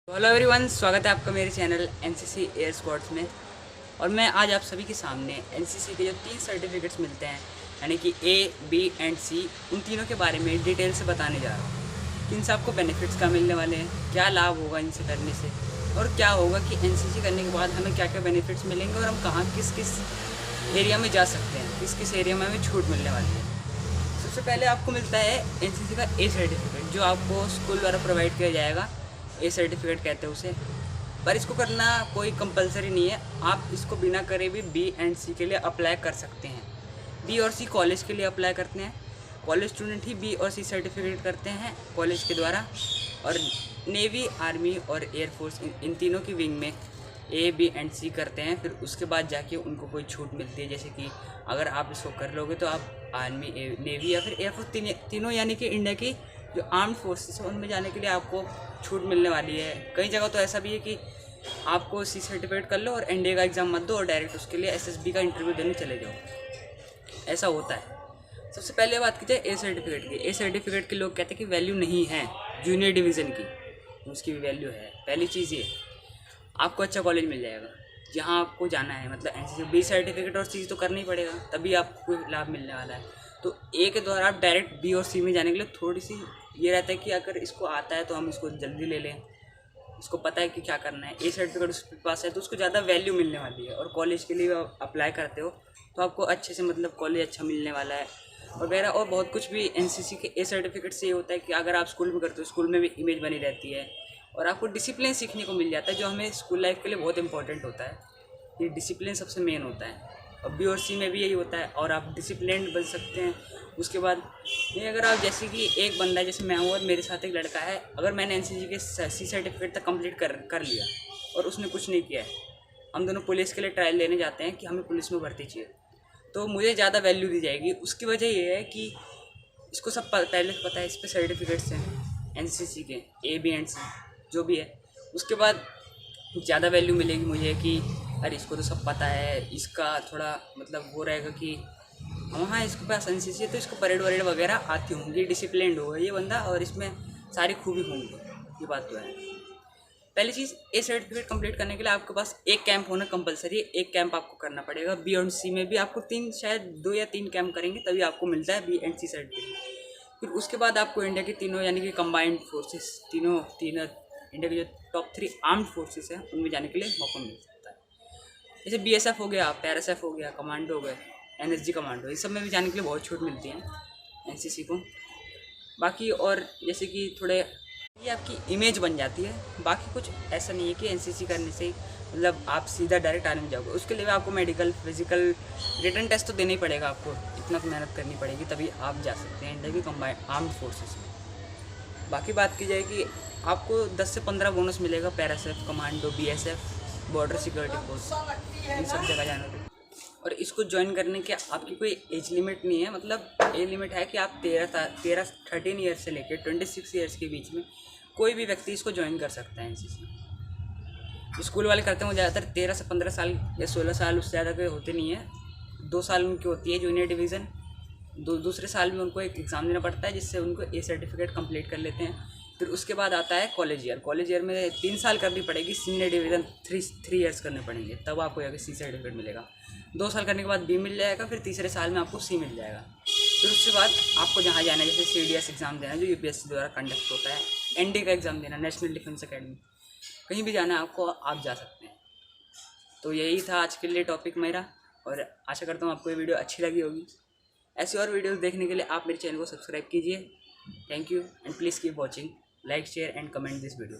Hello everyone, स्वागत है आपका मेरे चैनल एनसीसी एयर स्क्वाड्स में। और मैं आज आप सभी के सामने एनसीसी के जो 3 सर्टिफिकेट्स मिलते हैं यानी कि ए, बी एंड सी, उन तीनों के बारे में डिटेल से बताने जा रहा हूँ कि इनसे आपको बेनिफिट्स क्या मिलने वाले हैं, क्या लाभ होगा इनसे करने से, और क्या होगा कि एनसीसी करने के बाद हमें क्या क्या बेनिफिट्स मिलेंगे और हम कहाँ किस किस एरिया में जा सकते हैं, किस किस एरिया में हमें छूट मिलने वाली है। सबसे पहले आपको मिलता है एनसीसी का ए सर्टिफिकेट, जो आपको स्कूल द्वारा प्रोवाइड किया जाएगा। ए सर्टिफिकेट कहते हैं उसे, पर इसको करना कोई कंपलसरी नहीं है। आप इसको बिना करे भी बी एंड सी के लिए अप्लाई कर सकते हैं। बी और सी कॉलेज के लिए अप्लाई करते हैं, कॉलेज स्टूडेंट ही बी और सी सर्टिफिकेट करते हैं कॉलेज के द्वारा। और नेवी, आर्मी और एयरफोर्स इन तीनों की विंग में ए, बी एंड सी करते हैं। फिर उसके बाद जाके उनको कोई छूट मिलती है, जैसे कि अगर आप इसको कर लोगे तो आप आर्मी, नेवी या फिर एयरफोर्स तीनों यानी कि इंडिया की जो आर्म्ड फोर्सेस है उनमें जाने के लिए आपको छूट मिलने वाली है। कई जगह तो ऐसा भी है कि आपको सी सर्टिफिकेट कर लो और एनडीए का एग्ज़ाम मत दो और डायरेक्ट उसके लिए एसएसबी का इंटरव्यू देने चले जाओ, ऐसा होता है। सबसे पहले बात की जाए ए सर्टिफिकेट की। ए सर्टिफिकेट के लोग कहते हैं कि वैल्यू नहीं है जूनियर डिवीज़न की, उसकी भी वैल्यू है। पहली चीज़ ये, आपको अच्छा कॉलेज मिल जाएगा जहाँ आपको जाना है, मतलब एनसीसी। बी सर्टिफिकेट और सी तो करना ही पड़ेगा, तभी आपको लाभ मिलने वाला है। तो ए के द्वारा आप डायरेक्ट बी और सी में जाने के लिए थोड़ी सी ये रहता है कि अगर इसको आता है तो हम इसको जल्दी ले लें, इसको पता है कि क्या करना है। ए सर्टिफिकेट उसके पास है तो उसको ज़्यादा वैल्यू मिलने वाली है। और कॉलेज के लिए आप अप्लाई करते हो तो आपको अच्छे से, मतलब कॉलेज अच्छा मिलने वाला है वगैरह। और बहुत कुछ भी एनसीसी के ए सर्टिफिकेट से ये होता है कि अगर आप स्कूल में करते हो, स्कूल में भी इमेज बनी रहती है और आपको डिसिप्लिन सीखने को मिल जाता है, जो हमें स्कूल लाइफ के लिए बहुत इंपॉर्टेंट होता है। ये डिसिप्लिन सबसे मेन होता है। और बी और सी में भी यही होता है, और आप डिसिप्लिन बन सकते हैं। उसके बाद ये, अगर आप जैसे कि एक बंदा है, जैसे मैं हूँ और मेरे साथ एक लड़का है, अगर मैंने एनसीसी के सी सर्टिफिकेट तक कंप्लीट कर लिया और उसने कुछ नहीं किया है, हम दोनों पुलिस के लिए ट्रायल लेने जाते हैं कि हमें पुलिस में भर्ती चाहिए, तो मुझे ज़्यादा वैल्यू दी जाएगी। उसकी वजह ये है कि इसको सब पहले से पता है, इस पर सर्टिफिकेट्स हैं एनसीसी के ए, बी एंड सी जो भी है। उसके बाद ज़्यादा वैल्यू मिलेगी मुझे कि अरे इसको तो सब पता है, इसका थोड़ा मतलब वो रहेगा कि हाँ इसके पास एनसीसी है तो इसको परेड वरेड वगैरह आती होंगी, डिसिप्लिन्ड होगा ये बंदा और इसमें सारी खूबी होंगी। ये बात तो है। पहली चीज़, ए सर्टिफिकेट कंप्लीट करने के लिए आपके पास एक कैंप होना कंपलसरी है। एक कैंप आपको करना पड़ेगा। बी और सी में भी आपको शायद 2 या 3 कैंप करेंगे तभी आपको मिलता है बी एंड सी सर्टिफिकेट। फिर उसके बाद आपको इंडिया की तीनों यानी कि कंबाइंड फोर्सेस, तीनों इंडिया की जो टॉप 3 आर्म्ड फोर्सेस हैं उनमें जाने के लिए मौका मिल सकता है। जैसे बीएसएफ हो गया, पैरासेफ हो गया, कमांडो हो गए, एनएसजी कमांडो, इस सब में भी जाने के लिए बहुत छूट मिलती है एनसीसी को। बाकी और जैसे कि थोड़े ये आपकी इमेज बन जाती है, बाकी कुछ ऐसा नहीं है कि एनसीसी करने से मतलब आप सीधा डायरेक्ट आर्मी में जाओगे। उसके लिए आपको मेडिकल, फिजिकल, रिटन टेस्ट तो देना ही पड़ेगा आपको, इतना तो मेहनत करनी पड़ेगी तभी आप जा सकते हैं इंडिया की कंबाइंड आर्म्ड फोर्सेस में। बाकी बात की जाए कि आपको 10 से 15 बोनस मिलेगा पैरासेफ, commando, BSF, border security force, इन सब जगह जाने पे। और इसको ज्वाइन करने के आपकी कोई एज लिमिट नहीं है, मतलब एज लिमिट है कि आप 13 ईयर्स से लेकर 26 ईयर्स के बीच में कोई भी व्यक्ति इसको ज्वाइन कर सकता है एनसीसी। स्कूल वाले करते हैं वो ज़्यादातर 13 से 15 साल या 16 साल, उससे ज़्यादा कोई होते नहीं है। 2 साल उनकी होती है जूनियर डिवीज़न, दूसरे साल में उनको एक एग्ज़ाम देना पड़ता है जिससे उनको ए सर्टिफिकेट कंप्लीट कर लेते हैं। फिर उसके बाद आता है कॉलेज ईयर। कॉलेज ईयर में 3 साल करनी पड़ेगी, सीनियर डिवीज़न 3 ईयर्स करने पड़ेंगे, तब आपको जाकर सी सर्टिफिकेट मिलेगा। 2 साल करने के बाद बी मिल जाएगा, फिर तीसरे साल में आपको सी मिल जाएगा। फिर उसके बाद आपको जहाँ जाना है, जैसे सीडीएस एग्ज़ाम देना जो यूपीएससी द्वारा कंडक्ट होता है, एनडी का एग्ज़ाम देना, नेशनल डिफेंस अकेडमी, कहीं भी जाना है आपको, आप जा सकते हैं। तो यही था आज के लिए टॉपिक मेरा, और आशा करता हूँ आपको ये वीडियो अच्छी लगी होगी। ऐसी और वीडियोस देखने के लिए आप मेरे चैनल को सब्सक्राइब कीजिए। Thank you and please keep watching, like, share and comment this video.